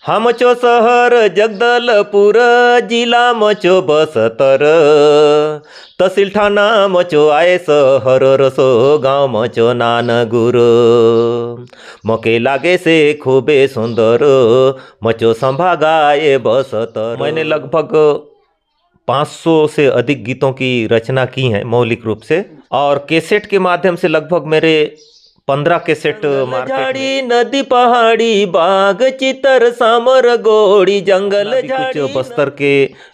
हमचो शहर जगदलपुर, जिला मचो बस्तर, तहसील ठाणा मचो आए शहर, रसो गाँव मचो नानगुर। मके लागे से खूबे सुंदर, मचो संभागाए बस्तर। मैंने लगभग 500 से अधिक गीतों की रचना की है मौलिक रूप से, और कैसेट के माध्यम से लगभग मेरे 15 कैसेट झाड़ी नदी पहाड़ी बाग चितर सामर गोड़ी जंगल झाड़ी। कुछ बस्तर के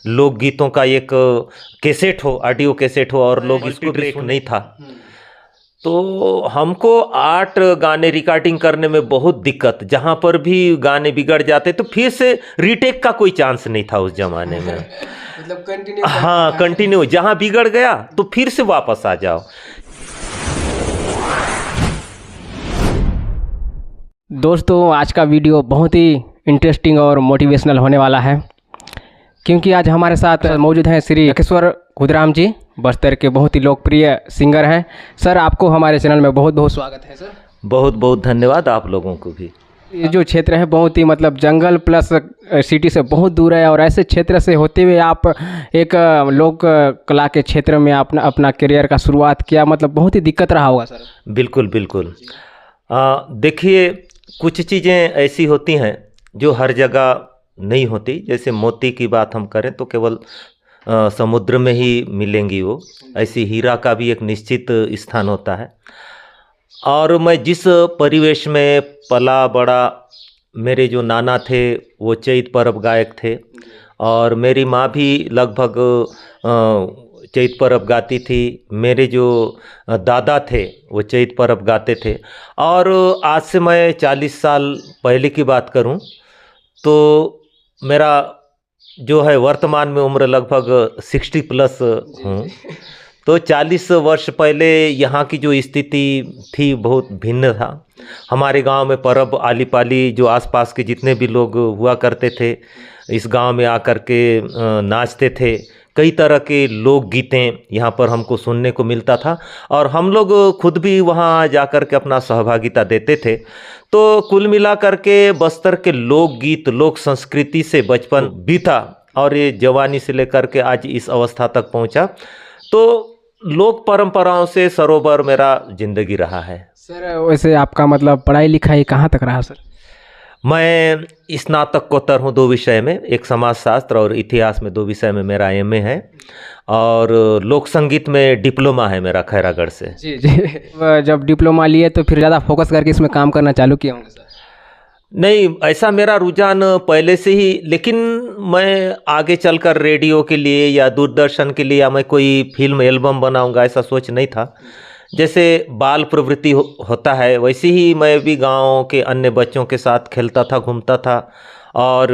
लोकगीतों का एक कैसेट हो, ऑडियो कैसेट हो, और लोग इसको ब्रेक नहीं था, तो हमको 8 गाने रिकॉर्डिंग करने में बहुत दिक्कत। जहाँ पर भी गाने बिगड़ जाते तो फिर से रीटेक का कोई चांस नहीं था उस जमाने में। मतलब कंटिन्यू। हाँ, कंटिन्यू, जहाँ बिगड़ गया तो फिर से वापस आ जाओ। दोस्तों, आज का वीडियो बहुत ही इंटरेस्टिंग और मोटिवेशनल होने वाला है, क्योंकि आज हमारे साथ मौजूद हैं श्री लखेश्वर खुदराम जी, बस्तर के बहुत ही लोकप्रिय सिंगर हैं। सर, आपको हमारे चैनल में बहुत बहुत स्वागत है। सर, बहुत बहुत धन्यवाद आप लोगों को भी। ये जो क्षेत्र है बहुत ही मतलब जंगल प्लस सिटी से बहुत दूर है, और ऐसे क्षेत्र से होते हुए आप एक लोक कला के क्षेत्र में अपना करियर का शुरुआत किया, मतलब बहुत ही दिक्कत रहा होगा सर। बिल्कुल बिल्कुल। देखिए, कुछ चीज़ें ऐसी होती हैं जो हर जगह नहीं होती। जैसे मोती की बात हम करें तो केवल समुद्र में ही मिलेंगी वो, ऐसी हीरा का भी एक निश्चित स्थान होता है। और मैं जिस परिवेश में पला बड़ा, मेरे जो नाना थे वो चैत परब गायक थे, और मेरी माँ भी लगभग चैत परब गाती थी। मेरे जो दादा थे वो चैत परब गाते थे। और आज से मैं 40 साल पहले की बात करूं तो मेरा जो है वर्तमान में उम्र लगभग 60 प्लस हूँ। तो 40 वर्ष पहले यहाँ की जो स्थिति थी बहुत भिन्न था। हमारे गांव में परब आली पाली जो आसपास के जितने भी लोग हुआ करते थे, इस गांव में आकर के नाचते थे। कई तरह के लोकगीतें यहाँ पर हमको सुनने को मिलता था, और हम लोग खुद भी वहाँ जाकर के अपना सहभागिता देते थे। तो कुल मिला करके बस्तर के लोकगीत, लोक संस्कृति से बचपन बीता, और ये जवानी से लेकर के आज इस अवस्था तक पहुँचा। तो लोक परंपराओं से सरोवर मेरा जिंदगी रहा है। सर, वैसे आपका मतलब पढ़ाई लिखाई कहाँ तक रहा सर? मैं स्नातकोत्तर हूँ 2 विषय में, एक समाजशास्त्र और इतिहास में 2 विषय में मेरा एमए है, और लोक संगीत में डिप्लोमा है मेरा खैरागढ़ से। जी जी। जब डिप्लोमा लिए तो फिर ज़्यादा फोकस करके इसमें काम करना चालू किए होंगे सर? नहीं, ऐसा मेरा रुझान पहले से ही, लेकिन मैं आगे चलकर रेडियो के लिए या दूरदर्शन के लिए या मैं कोई फिल्म एल्बम बनाऊंगा ऐसा सोच नहीं था। जैसे बाल प्रवृत्ति होता है, वैसे ही मैं भी गांव के अन्य बच्चों के साथ खेलता था, घूमता था। और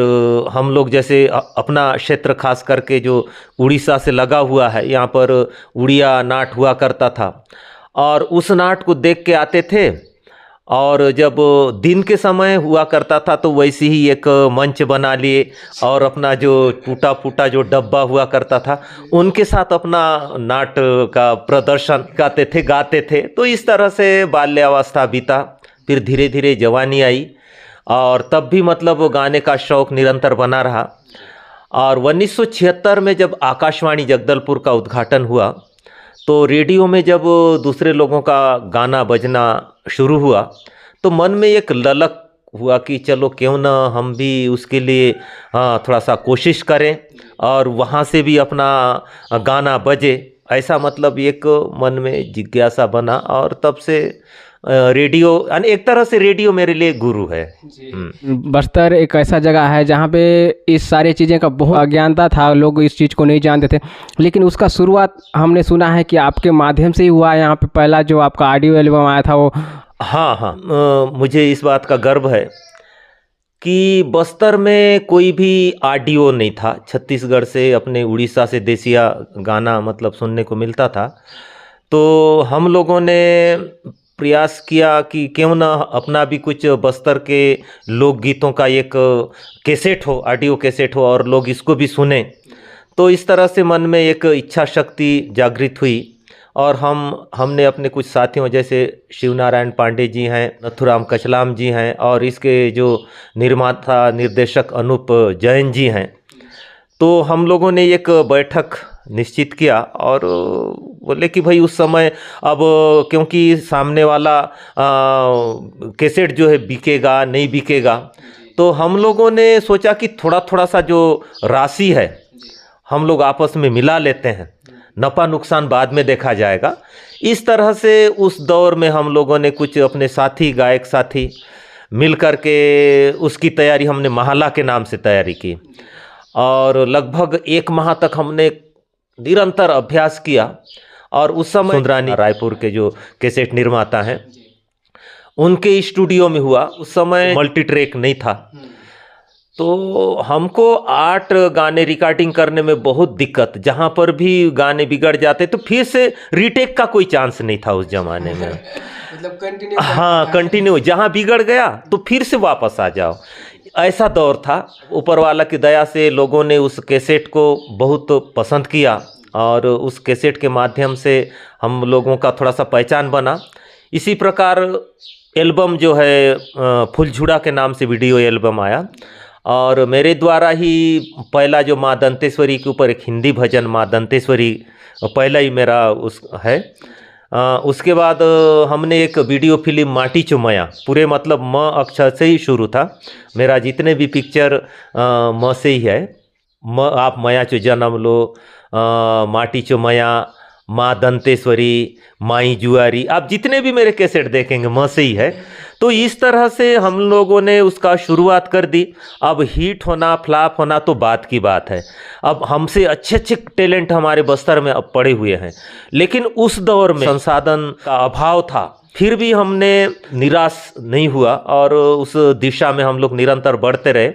हम लोग जैसे अपना क्षेत्र खास करके जो उड़ीसा से लगा हुआ है, यहाँ पर उड़िया नाट हुआ करता था, और उस नाट को देख के आते थे। और जब दिन के समय हुआ करता था तो वैसे ही एक मंच बना लिए, और अपना जो टूटा फूटा जो डब्बा हुआ करता था उनके साथ अपना नाट का प्रदर्शन गाते थे। तो इस तरह से बाल्यावस्था बीता। फिर धीरे धीरे जवानी आई, और तब भी मतलब गाने का शौक़ निरंतर बना रहा। और 1976 में जब आकाशवाणी जगदलपुर का उद्घाटन हुआ, तो रेडियो में जब दूसरे लोगों का गाना बजना शुरू हुआ तो मन में एक ललक हुआ कि चलो क्यों ना हम भी उसके लिए थोड़ा सा कोशिश करें, और वहाँ से भी अपना गाना बजे। ऐसा मतलब एक मन में जिज्ञासा बना, और तब से रेडियो, यानी एक तरह से रेडियो मेरे लिए गुरु है। बस्तर एक ऐसा जगह है जहाँ पे इस सारी चीज़ें का बहुत अज्ञानता था, लोग इस चीज़ को नहीं जानते थे, लेकिन उसका शुरुआत हमने सुना है कि आपके माध्यम से ही हुआ। यहाँ पे पहला जो आपका ऑडियो एल्बम आया था वो। हाँ, मुझे इस बात का गर्व है कि बस्तर में कोई भी ऑडियो नहीं था। छत्तीसगढ़ से, अपने उड़ीसा से देसिया गाना मतलब सुनने को मिलता था। तो हम लोगों ने प्रयास किया कि क्यों ना अपना भी कुछ बस्तर के लोकगीतों का एक कैसेट हो, ऑडियो कैसेट हो, और लोग इसको भी सुने। तो इस तरह से मन में एक इच्छा शक्ति जागृत हुई, और हमने अपने कुछ साथियों जैसे शिवनारायण पांडे जी हैं, नथुराम कचलाम जी हैं, और इसके जो निर्माता निर्देशक अनूप जैन जी हैं, तो हम लोगों ने एक बैठक निश्चित किया और बोले कि भाई उस समय अब क्योंकि सामने वाला कैसेट जो है बिकेगा नहीं बिकेगा, तो हम लोगों ने सोचा कि थोड़ा थोड़ा सा जो राशि है हम लोग आपस में मिला लेते हैं, नफ़ा नुकसान बाद में देखा जाएगा। इस तरह से उस दौर में हम लोगों ने कुछ अपने साथी गायक साथी मिल कर के उसकी तैयारी हमने महला के नाम से तैयारी की, और लगभग 1 माह तक हमने निरंतर अभ्यास किया। और उस समय सुंदरानी रायपुर के जो कैसेट निर्माता हैं उनके स्टूडियो में हुआ। उस समय मल्टी ट्रैक नहीं था, तो हमको 8 गाने रिकॉर्डिंग करने में बहुत दिक्कत, जहाँ पर भी गाने बिगड़ जाते तो फिर से रीटेक का कोई चांस नहीं था उस जमाने में। मतलब कंटिन्यू, हाँ कंटिन्यू, जहाँ बिगड़ गया तो फिर से वापस आ जाओ, ऐसा दौर था। ऊपर वाला की दया से लोगों ने उस कैसेट को बहुत पसंद किया और उस कैसेट के माध्यम से हम लोगों का थोड़ा सा पहचान बना। इसी प्रकार एल्बम जो है फुलझुड़ा के नाम से वीडियो एल्बम आया, और मेरे द्वारा ही पहला जो माँ दंतेश्वरी के ऊपर एक हिंदी भजन माँ दंतेश्वरी पहला ही मेरा उस है। उसके बाद हमने एक वीडियो फिल्म माटी चुमया, पूरे मतलब म अक्षर से ही शुरू था मेरा, जितने भी पिक्चर म से ही है। म आप मया चो जन्म लो, माटी चुमया, माँ दंतेश्वरी, माई जुआरी, आप जितने भी मेरे कैसेट देखेंगे म से ही है। तो इस तरह से हम लोगों ने उसका शुरुआत कर दी। अब हिट होना फ्लॉप होना तो बात की बात है, अब हमसे अच्छे अच्छे टैलेंट हमारे बस्तर में अब पड़े हुए हैं, लेकिन उस दौर में संसाधन का अभाव था। फिर भी हमने निराश नहीं हुआ और उस दिशा में हम लोग निरंतर बढ़ते रहे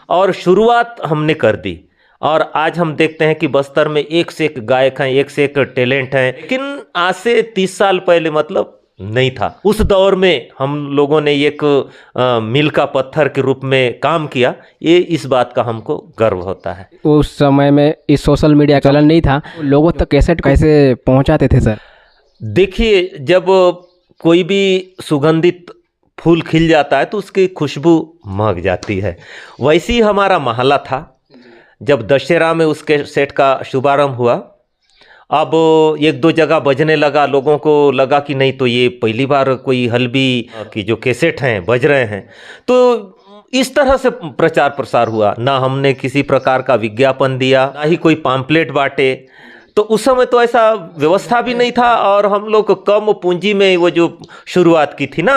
और शुरुआत हमने कर दी। और आज हम देखते हैं कि बस्तर में एक से एक गायक हैं, एक से एक टैलेंट हैं, लेकिन आज से 30 साल पहले मतलब नहीं था। उस दौर में हम लोगों ने एक मील का पत्थर के रूप में काम किया, ये इस बात का हमको गर्व होता है। उस समय में इस सोशल मीडिया का चलन नहीं था, लोगों तक कैसेट कैसे पहुंचाते थे सर? देखिए, जब कोई भी सुगंधित फूल खिल जाता है तो उसकी खुशबू महक जाती है, वैसे ही हमारा महला था। जब दशहरा में उसके सेट का शुभारंभ हुआ, अब 1-2 जगह बजने लगा, लोगों को लगा कि नहीं तो ये पहली बार कोई हल्बी की जो कैसेट हैं बज रहे हैं, तो इस तरह से प्रचार प्रसार हुआ। ना हमने किसी प्रकार का विज्ञापन दिया, ना ही कोई पैम्पलेट बांटे, तो उस समय तो ऐसा व्यवस्था भी नहीं था और हम लोग कम पूंजी में वो जो शुरुआत की थी ना,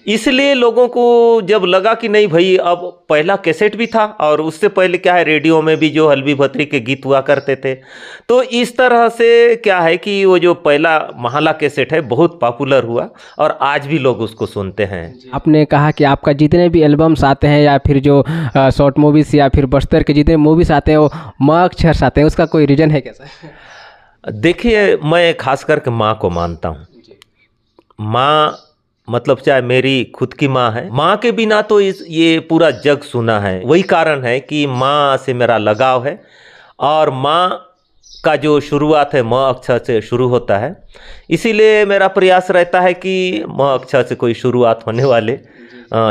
इसलिए लोगों को जब लगा कि नहीं भाई, अब पहला कैसेट भी था और उससे पहले क्या है रेडियो में भी जो हल्बी भत्री के गीत हुआ करते थे, तो इस तरह से क्या है कि वो जो पहला महला कैसेट है बहुत पॉपुलर हुआ और आज भी लोग उसको सुनते हैं। आपने कहा कि आपका जितने भी एल्बम्स आते हैं या फिर जो शॉर्ट मूवीज या फिर बस्तर के जितने मूवीज आते हैं वो म अक्षर से आते हैं, उसका कोई रीजन है क्या सर? देखिए, मैं खास करके माँ को मानता हूँ। माँ मतलब चाहे मेरी खुद की माँ है, माँ के बिना तो ये पूरा जग सुना है। वही कारण है कि माँ से मेरा लगाव है और माँ का जो शुरुआत है म अक्षर से शुरू होता है, इसीलिए मेरा प्रयास रहता है कि म अक्षर से कोई शुरुआत होने वाले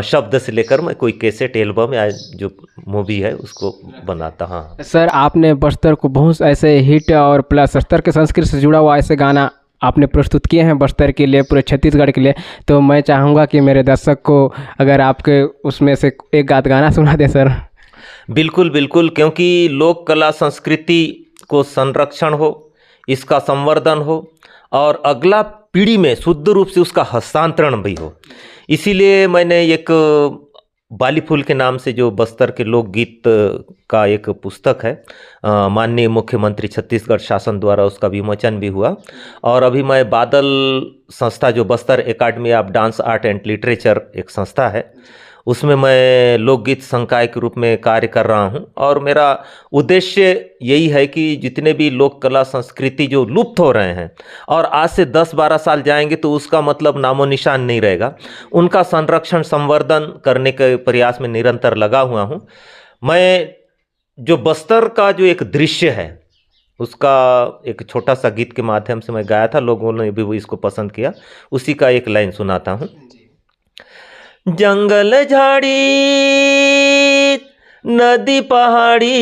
शब्द से लेकर मैं कोई कैसेट एल्बम या जो मूवी है उसको बनाता। हाँ सर, आपने बस्तर को बहुत ऐसे हिट और प्लस बस्तर के संस्कृति से जुड़ा हुआ ऐसे गाना आपने प्रस्तुत किए हैं बस्तर के लिए, पूरे छत्तीसगढ़ के लिए, तो मैं चाहूँगा कि मेरे दर्शक को अगर आपके उसमें से एक आध गाना सुना दें सर। बिल्कुल बिल्कुल, क्योंकि लोक कला संस्कृति को संरक्षण हो, इसका संवर्धन हो और अगला पीढ़ी में शुद्ध रूप से उसका हस्तांतरण भी हो, इसीलिए मैंने एक बाली फूल के नाम से जो बस्तर के लोकगीत का एक पुस्तक है, माननीय मुख्यमंत्री छत्तीसगढ़ शासन द्वारा उसका विमोचन भी हुआ। और अभी मैं बादल संस्था जो Bastar academy of dance art and literature एक संस्था है, उसमें मैं लोकगीत संकाय के रूप में कार्य कर रहा हूं और मेरा उद्देश्य यही है कि जितने भी लोक कला संस्कृति जो लुप्त हो रहे हैं और आज से 10-12 साल जाएंगे तो उसका मतलब नामो निशान नहीं रहेगा, उनका संरक्षण संवर्धन करने के प्रयास में निरंतर लगा हुआ हूं। मैं जो बस्तर का जो एक दृश्य है उसका एक छोटा सा गीत के माध्यम से मैं गाया था, लोगों ने भी वो इसको पसंद किया। उसी का एक लाइन सुनाता हूँ। जंगल झाड़ी नदी पहाड़ी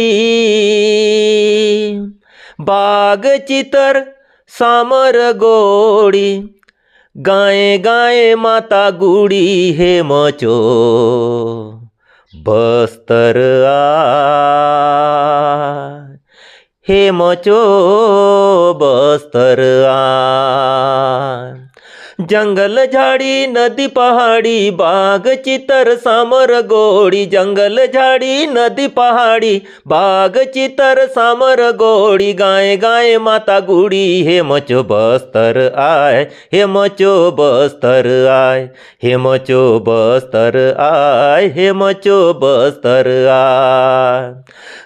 बाग चितर सामर गोड़ी गाए गाए माता गुड़ी हे मचो बस्तर आ हे मचो बस्तर आ। जंगल झाड़ी नदी पहाड़ी बाग चितर सामर गोड़ी जंगल झाड़ी नदी पहाड़ी बाग चितर सामर गोड़ी गाए गाए माता गुड़ी हे मचो बस्तर आए हे मचो बस्तर आए हे मचो बस्तर आए हे मचो बस्तर आए।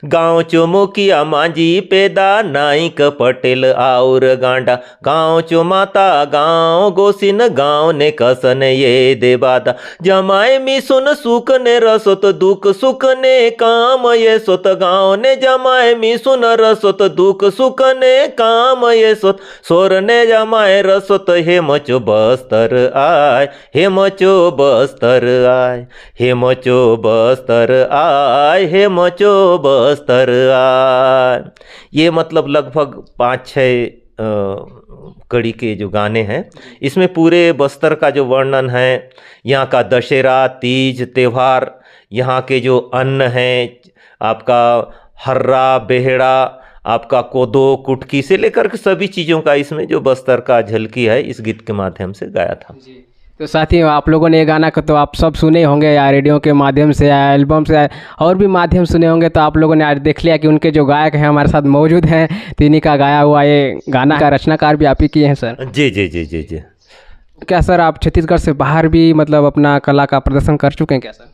गाँव चो मुखिया मांझी पेदा नाइक पटेल और गांडा गाँव चो माता गाँव गोसिन गाँव ने कसन ये देवादा जमाए मिसुन सुख ने रसोत दुख सुख ने काम ये सोत गाँव ने जमाए मिसुन रसोत दुख सुख ने काम ये सोत सोर ने जमाए रसोत हे मचो बस्तर आए हे मचो बस्तर आए हे मचो बस्तर आए हे मचो बस्तर आए। ये मतलब लगभग 5-6 कड़ी के जो गाने हैं, इसमें पूरे बस्तर का जो वर्णन है, यहाँ का दशहरा तीज त्यौहार, यहाँ के जो अन्न हैं, आपका हर्रा बेहड़ा, आपका कोदो कुटकी से लेकर के सभी चीज़ों का इसमें जो बस्तर का झलकी है इस गीत के माध्यम से गाया था। तो साथी आप लोगों ने ये गाना को तो आप सब सुने होंगे, या रेडियो के माध्यम से या एल्बम से और भी माध्यम सुने होंगे। तो आप लोगों ने आज देख लिया कि उनके जो गायक हैं हमारे साथ मौजूद हैं, तो इन्हीं का गाया हुआ ये गाना का रचनाकार भी आप ही किए हैं सर। जी जी जी जी जी। क्या सर आप छत्तीसगढ़ से बाहर भी मतलब अपना कला का प्रदर्शन कर चुके हैं क्या सर?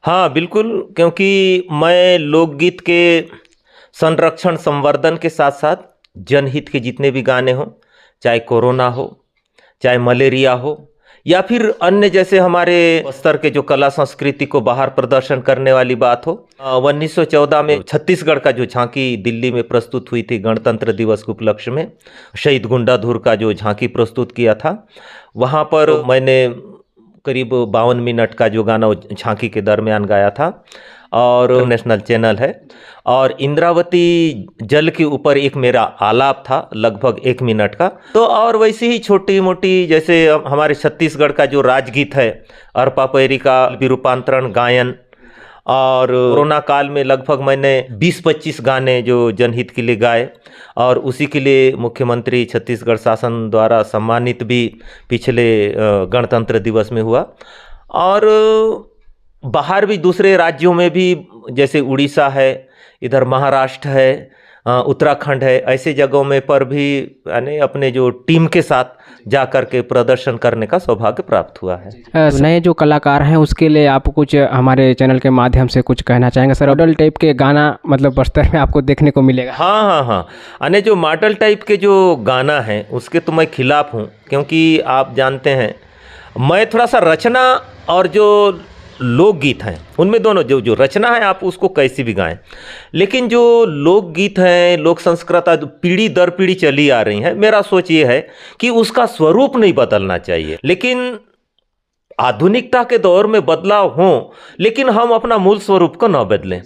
हाँ बिल्कुल, क्योंकि मैं लोकगीत के संरक्षण संवर्धन के साथ साथ जनहित के जितने भी गाने हों, चाहे कोरोना हो, चाहे मलेरिया हो, या फिर अन्य जैसे हमारे बस्तर के जो कला संस्कृति को बाहर प्रदर्शन करने वाली बात हो। 1914 में छत्तीसगढ़ का जो झांकी दिल्ली में प्रस्तुत हुई थी गणतंत्र दिवस के उपलक्ष्य में, शहीद गुंडाधुर का जो झांकी प्रस्तुत किया था, वहाँ पर मैंने करीब 52 मिनट का जो गाना झांकी के दरमियान गाया था, और नेशनल चैनल है। और इंद्रावती जल के ऊपर एक मेरा आलाप था लगभग 1 मिनट का। तो और वैसे ही छोटी मोटी जैसे हमारे छत्तीसगढ़ का जो राजगीत है, अरपा पैरी का विरूपांतरण गायन, और कोरोना काल में लगभग मैंने 20-25 गाने जो जनहित के लिए गाए, और उसी के लिए मुख्यमंत्री छत्तीसगढ़ शासन द्वारा सम्मानित भी पिछले गणतंत्र दिवस में हुआ। और बाहर भी दूसरे राज्यों में भी, जैसे उड़ीसा है, इधर महाराष्ट्र है, उत्तराखंड है, ऐसे जगहों में पर भी यानी अपने जो टीम के साथ जा कर के प्रदर्शन करने का सौभाग्य प्राप्त हुआ है। नए जो कलाकार हैं उसके लिए आप कुछ हमारे चैनल के माध्यम से कुछ कहना चाहेंगे सर? मॉडल टाइप के गाना मतलब बस्तर में आपको देखने को मिलेगा? हाँ हाँ हाँ, यानी जो मॉडल टाइप के जो गाना है उसके तो मैं खिलाफ हूँ, क्योंकि आप जानते हैं मैं थोड़ा सा रचना और जो लोकगीत हैं उनमें दोनों, जो रचना है आप उसको कैसी भी गाएं, लेकिन जो लोकगीत हैं, लोक संस्कृति पीढ़ी दर पीढ़ी चली आ रही है, मेरा सोच ये है कि उसका स्वरूप नहीं बदलना चाहिए। लेकिन आधुनिकता के दौर में बदलाव हो, लेकिन हम अपना मूल स्वरूप को न बदलें।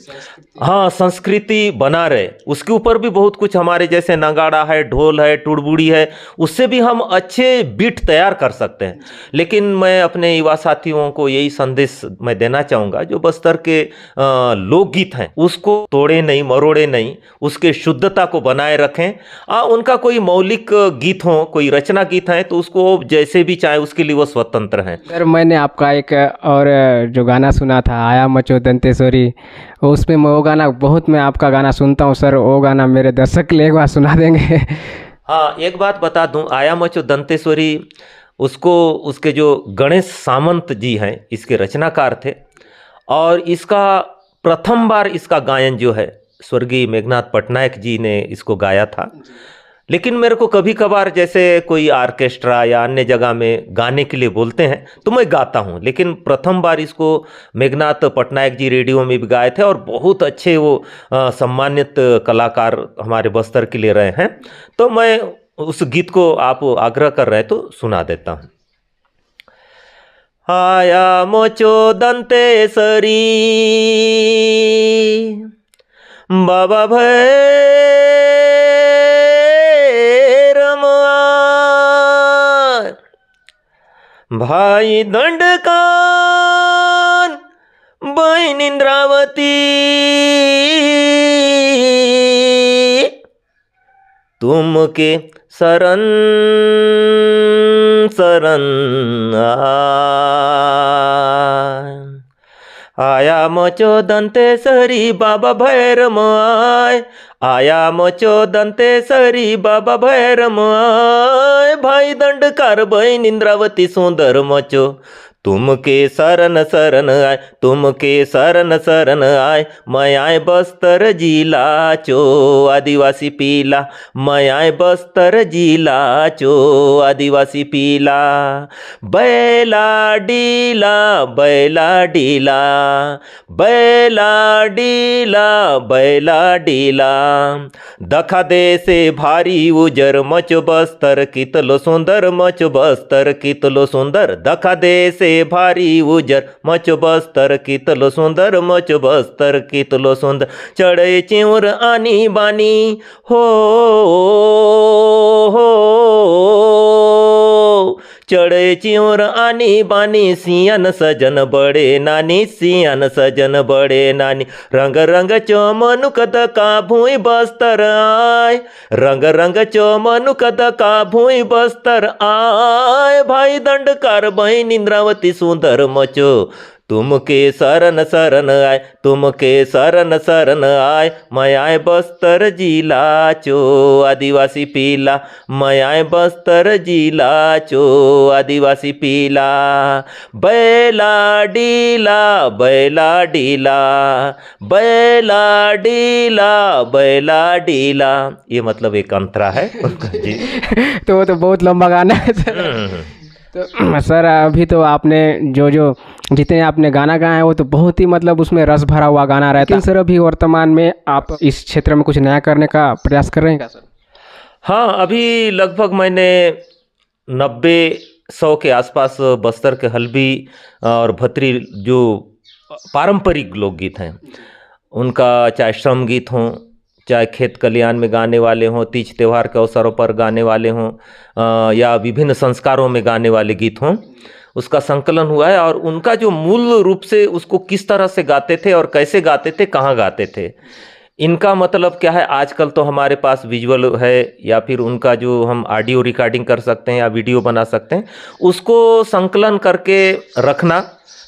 हाँ, संस्कृति बना रहे, उसके ऊपर भी बहुत कुछ हमारे जैसे नगाड़ा है, ढोल है, टुड़बुड़ी है, उससे भी हम अच्छे बीट तैयार कर सकते हैं। लेकिन मैं अपने युवा साथियों को यही संदेश मैं देना चाहूँगा, जो बस्तर के लोकगीत हैं उसको तोड़े नहीं, मरोड़े नहीं, उसके शुद्धता को बनाए रखें। उनका कोई मौलिक गीत हो, कोई रचना गीत है, तो उसको जैसे भी चाहे उसके लिए वो स्वतंत्र हैं। सर मैंने आपका एक और जो गाना सुना था, आया मचो दंतेश्वरी, उसमें मैं वो गाना बहुत, मैं आपका गाना सुनता हूँ सर, वो गाना मेरे दर्शक के लिए एक बार सुना देंगे? हाँ, एक बात बता दूं, आया मचो दंतेश्वरी उसको उसके जो गणेश सामंत जी हैं इसके रचनाकार थे, और इसका प्रथम बार इसका गायन जो है स्वर्गीय मेघनाथ पटनायक जी ने इसको गाया था। लेकिन मेरे को कभी कभार जैसे कोई ऑर्केस्ट्रा या अन्य जगह में गाने के लिए बोलते हैं तो मैं गाता हूँ। लेकिन प्रथम बार इसको मेघनाथ पटनायक जी रेडियो में भी गाए थे और बहुत अच्छे वो सम्मानित कलाकार हमारे बस्तर के लिए रहे हैं। तो मैं उस गीत को आप आग्रह कर रहे हैं तो सुना देता हूँ। आया मोचो दंतेसरी बाबा भाई दंडकान बहन इंद्रावती तुमके शरण शरण आया मचो दंतेसरी बाबा भैरमाय आया मचो दंतेसरी बाबा भैरमाय भाई दंडकार बहन इंद्रावती सुंदर मचो तुमके शरण शरण आय तुमके शरण शरण आय मैं आए बस्तर जिला चो आदिवासी पीला मैं आए बस्तर जिला चो आदिवासी पीला बैला डीला बैला डीला बैला डीला बैला डीला दखा दे से भारी उजर मच बस्तर कितलो सुंदर मच बस्तर कितलो सुंदर दखा दे से भारी उजर मच बस्तर कितलो सुंदर मच बस्तर कितलो सुंदर चढ़े चिउर आनी बानी हो चढ़े चिउर आनी बानी सियन सजन बड़े नानी सियन सजन बड़े नानी रंग रंग चमनुक दका भूई बस्तर आय रंग रंग चमनुक दका भूई बस्तर आय भाई दंडकार बहन इंद्रावती सुंदर मचो तुमके शरण शरण आय तुमके शरण शरण आय मैं आए बस्तर जिला चो आदिवासी पीला मैं आए बस्तर जिला चो आदिवासी पीला बैला डीला बैला डीला बैला डीला बैला डीला। ये मतलब एक अंतरा है जी। तो वो तो बहुत लंबा गाना है सर। तो सर अभी तो आपने जो जितने आपने गाना गाए हैं वो तो बहुत ही मतलब उसमें रस भरा हुआ गाना रहता है। लेकिन सर अभी वर्तमान में आप इस क्षेत्र में कुछ नया करने का प्रयास कर रहे हैं क्या सर? हाँ, अभी लगभग मैंने 90-100 के आसपास बस्तर के हल्बी और भतरी जो पारंपरिक लोकगीत हैं उनका चाहे श्रम गीत हों चाहे खेत कल्याण में गाने वाले हों तीज त्यौहार के अवसरों पर गाने वाले हों या विभिन्न संस्कारों में गाने वाले गीत हों उसका संकलन हुआ है। और उनका जो मूल रूप से उसको किस तरह से गाते थे और कैसे गाते थे कहाँ गाते थे इनका मतलब क्या है। आजकल तो हमारे पास विजुअल है या फिर उनका जो हम ऑडियो रिकॉर्डिंग कर सकते हैं या वीडियो बना सकते हैं उसको संकलन करके रखना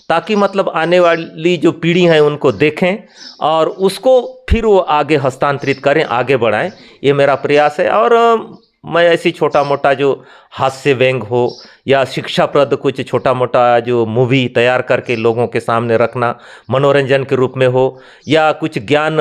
ताकि मतलब आने वाली जो पीढ़ी है उनको देखें और उसको फिर वो आगे हस्तांतरित करें आगे बढ़ाएं। ये मेरा प्रयास है। और मैं ऐसी छोटा मोटा जो हास्य व्यंग हो या शिक्षाप्रद कुछ छोटा मोटा जो मूवी तैयार करके लोगों के सामने रखना मनोरंजन के रूप में हो या कुछ ज्ञान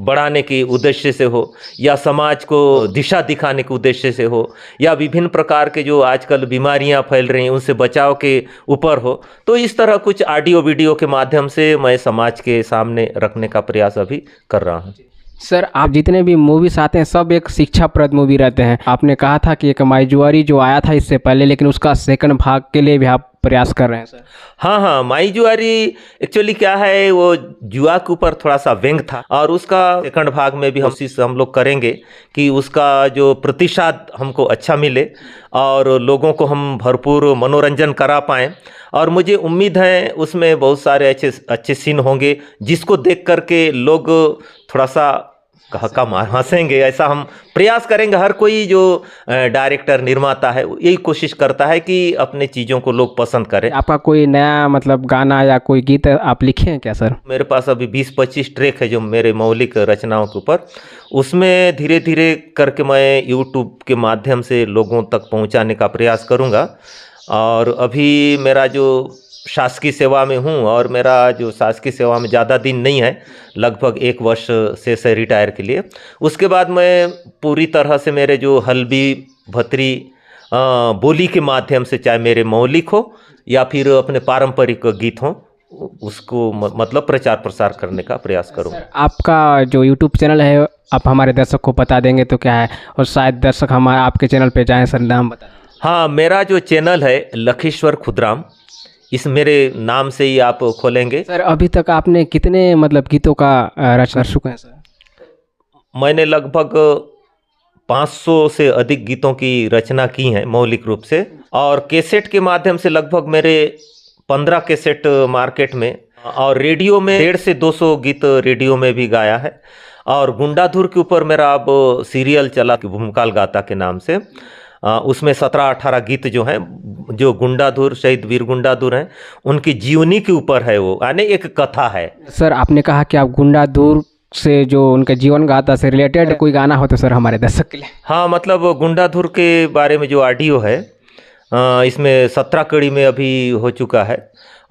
बढ़ाने के उद्देश्य से हो या समाज को दिशा दिखाने के उद्देश्य से हो या विभिन्न प्रकार के जो आजकल बीमारियां फैल रही हैं उनसे बचाव के ऊपर हो, तो इस तरह कुछ ऑडियो वीडियो के माध्यम से मैं समाज के सामने रखने का प्रयास अभी कर रहा हूँ। सर आप जितने भी मूवीज आते हैं सब एक शिक्षाप्रद मूवी रहते हैं। आपने कहा था कि एक माई जुआरी जो आया था इससे पहले लेकिन उसका सेकंड भाग के लिए भी आप प्रयास कर रहे हैं सर? हाँ, माई जुआरी एक्चुअली क्या है वो जुआ के ऊपर थोड़ा सा व्यंग था और उसका सेकंड भाग में भी हम लोग करेंगे कि उसका जो प्रतिशत हमको अच्छा मिले और लोगों को हम भरपूर मनोरंजन करा पाएँ। और मुझे उम्मीद है उसमें बहुत सारे अच्छे सीन होंगे जिसको देख करके लोग थोड़ा सा हक्का मार हंसेंगे। ऐसा हम प्रयास करेंगे। हर कोई जो डायरेक्टर निर्माता है यही कोशिश करता है कि अपने चीज़ों को लोग पसंद करें। आपका कोई नया मतलब गाना या कोई गीत आप लिखे हैं क्या सर? मेरे पास अभी 20-25 ट्रैक है जो मेरे मौलिक रचनाओं के ऊपर, उसमें धीरे धीरे करके मैं यूट्यूब के माध्यम से लोगों तक पहुंचाने का प्रयास करूंगा। और अभी मेरा जो शासकीय सेवा में हूँ और मेरा जो शासकीय सेवा में ज़्यादा दिन नहीं है, लगभग 1 वर्ष से रिटायर के लिए। उसके बाद मैं पूरी तरह से मेरे जो हल्बी भतरी बोली के माध्यम से, चाहे मेरे मौलिक हो या फिर अपने पारंपरिक गीत हों, उसको मतलब प्रचार प्रसार करने का प्रयास करूँ। आपका जो यूट्यूब चैनल है आप हमारे दर्शक को बता देंगे तो क्या है, और शायद दर्शक हमारे आपके चैनल पे जाएं। सर नाम बता। हाँ, मेरा जो चैनल है लखीश्वर खुदराम, इस मेरे नाम से ही आप खोलेंगे। सर अभी तक आपने कितने मतलब गीतों का रचना कर चुके हैं सर? मैंने लगभग 500 से अधिक गीतों की रचना की है मौलिक रूप से, और कैसेट के माध्यम से लगभग मेरे 15 कैसेट मार्केट में, और रेडियो में 150 से 200 गीत रेडियो में भी गाया है। और गुंडाधुर के ऊपर मेरा अब सीरियल चला भूमकाल गाता के नाम से, उसमें 17-18 गीत जो हैं, जो गुंडाधुर शहीद वीर गुंडाधुर हैं उनकी जीवनी के ऊपर है, वो यानी एक कथा है। सर आपने कहा कि आप गुंडाधुर से जो उनके जीवन गाथा से रिलेटेड कोई गाना हो तो सर हमारे दर्शक के लिए। हाँ, मतलब गुंडाधुर के बारे में जो ऑडियो है इसमें 17 कड़ी में अभी हो चुका है,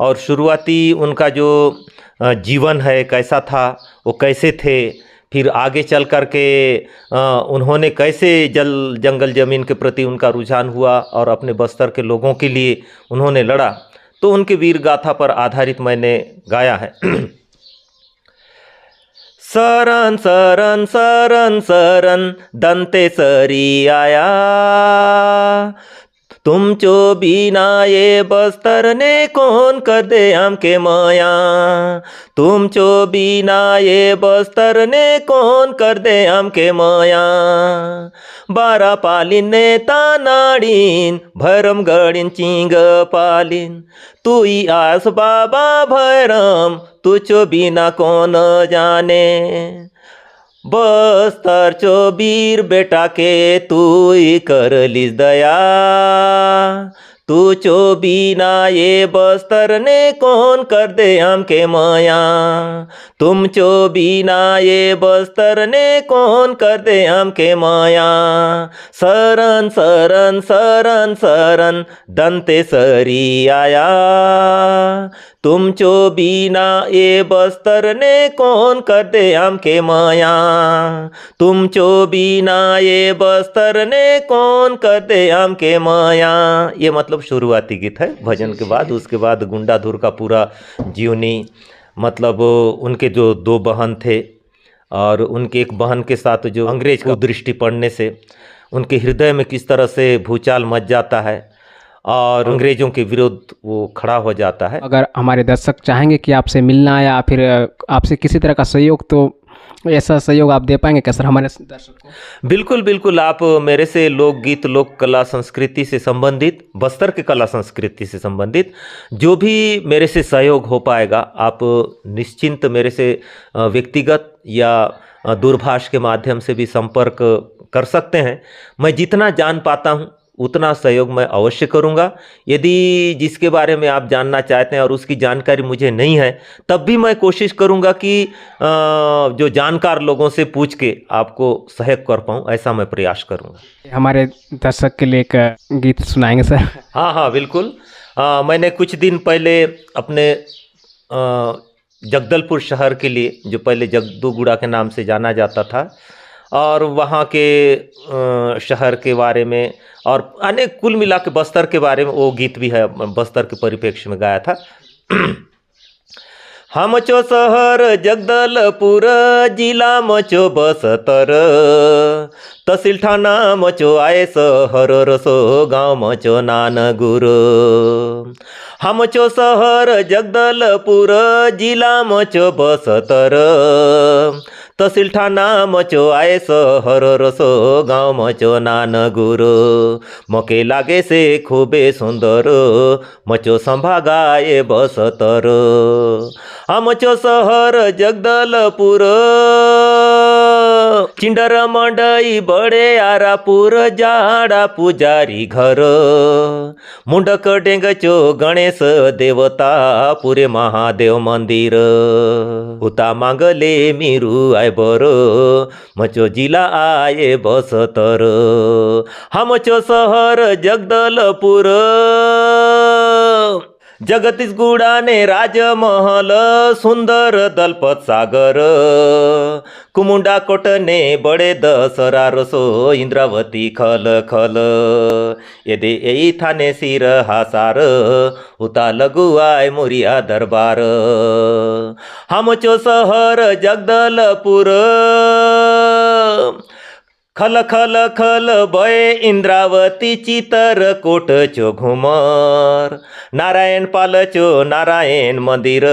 और शुरुआती उनका जो जीवन है कैसा था, वो कैसे थे, फिर आगे चल कर के उन्होंने कैसे जंगल ज़मीन के प्रति उनका रुझान हुआ और अपने बस्तर के लोगों के लिए उन्होंने लड़ा, तो उनके वीर गाथा पर आधारित मैंने गाया है। शरण शरण शरण शरण दंतेश्वरी आया, तुम चो बिना ये बस्तर ने कौन कर दे हमके माया, तुम चो बिना ये बस्तर ने कौन कर दे हमके माया। 12 पालिन ने तानाड़ीन भरम गड़ीन चिंग पालिन, तू ही आस बाबा भैरम तू चो बिना कौन जाने। बस्तर चो वीर बेटा के तू ही कर लिस दया, तू चो बिना ये बस्तर ने कौन कर दे हमके माया, तुम चो बिना ये बस्तर ने कौन कर दे हमके माया। शरण शरण शरण शरण दंतेश्वरी आया, तुम चो बिना ये बस्तर ने कौन कर दे हमके माया, तुम चो बिना ये बस्तर ने कौन कर दे हमके माया। ये मतलब शुरुआती गीत है भजन के बाद। उसके बाद गुंडाधुर का पूरा जीवनी, मतलब उनके जो 2 बहन थे और उनके एक बहन के साथ जो अंग्रेज को दृष्टि पड़ने से उनके हृदय में किस तरह से भूचाल मच जाता है और अंग्रेजों के विरुद्ध वो खड़ा हो जाता है। अगर हमारे दर्शक चाहेंगे कि आपसे मिलना या फिर आपसे किसी तरह का सहयोग, तो ऐसा सहयोग आप दे पाएंगे क्या सर हमारे दर्शक को? बिल्कुल बिल्कुल, आप मेरे से लोकगीत, लोक कला संस्कृति से संबंधित, बस्तर की कला संस्कृति से संबंधित जो भी मेरे से सहयोग हो पाएगा, आप निश्चिंत मेरे से व्यक्तिगत या दूरभाष के माध्यम से भी संपर्क कर सकते हैं। मैं जितना जान पाता हूँ उतना सहयोग मैं अवश्य करूंगा। यदि जिसके बारे में आप जानना चाहते हैं और उसकी जानकारी मुझे नहीं है, तब भी मैं कोशिश करूंगा कि जो जानकार लोगों से पूछ के आपको सहयोग कर पाऊँ, ऐसा मैं प्रयास करूंगा। हमारे दर्शक के लिए एक गीत सुनाएंगे सर? हाँ हाँ बिल्कुल। मैंने कुछ दिन पहले अपने जगदलपुर शहर के लिए, जो पहले जगदूगुड़ा के नाम से जाना जाता था, और वहाँ के शहर के बारे में और अनेक कुल मिला के बस्तर के बारे में वो गीत भी है, बस्तर के परिप्रेक्ष्य में गाया था। हम चो शहर जगदलपुर, जिला मचो बस्तर, तहसील थाना मचो आए शहर, रसो गाँव मचो नानगुर। हम चो शहर जगदलपुर, जिला मचो बस्तर, तहसील थाना मचो आए शहर, रसो गाँव मचो नानगुर। मके लागे से खूबे सुंदर, मचो संभागाए बस्तर। हम चो शहर जगदलपुर, चिंडर मंडई बड़े आरापुर, जाड़ा पुजारी घर। मुंडक डेंगचो गणेश देवता, पूरे महादेव मंदिर। उता मांगले मीरू आए बरो, मचो जिला आए बस्तर। हम चो शहर जगदलपुर, जगदीश गुडाने राजमहल सुंदर दलपत सागर कुमुंडा कोटने बडे दसरा रसो इंद्रावती खल खल येदे येई थाने सिर हासार उता लगुआय मोरिया दरबार हमचो सहर जगदलपुर खल खल खल बये इंद्रावती चितर कोट चो घुमर नारायण पालचो नारायण मंदिर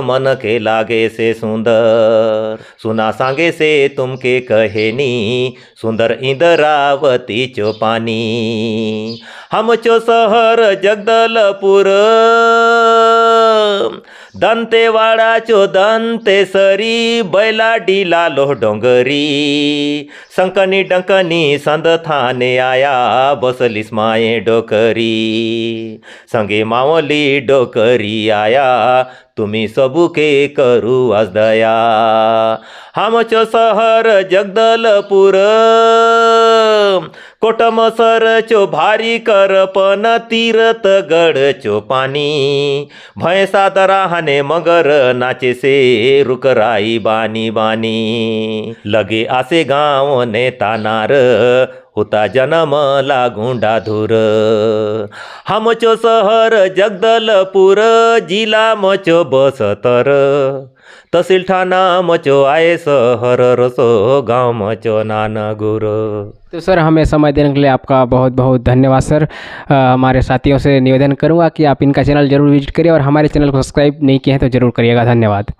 मन के लागे से सुंदर सुना सांगे से तुमके कहेनी सुंदर इंद्रावती चो पानी हमचो सहर जगदलपुर दंतेवाड़ा चो दंतेसरी बैला डीला लोह डोंगरी संकनी डंकनी संद थाने आया बसलिस माये डोकरी संगे मावली डोकरी आया तुम्ही सबुके करू आज दया हमचो सहर जगदलपुर कोटमसर चो भारी करपन तीरथ गढ़ चो पानी भैंसा दराहने मगर नाचे से रुकराई बानी बानी लगे आसे गाँव ने तानार होता जन्म लागुंडा धुर हमचो सहर जगदलपुर जिला मचो बसतर तहसील ठाणा मचो आए सहर रसो गाँव मचो नानगुर। तो सर हमें समय देने के लिए आपका बहुत बहुत धन्यवाद सर। हमारे साथियों से निवेदन करूंगा कि आप इनका चैनल जरूर विजिट करिए और हमारे चैनल को सब्सक्राइब नहीं किए हैं तो ज़रूर करिएगा। धन्यवाद।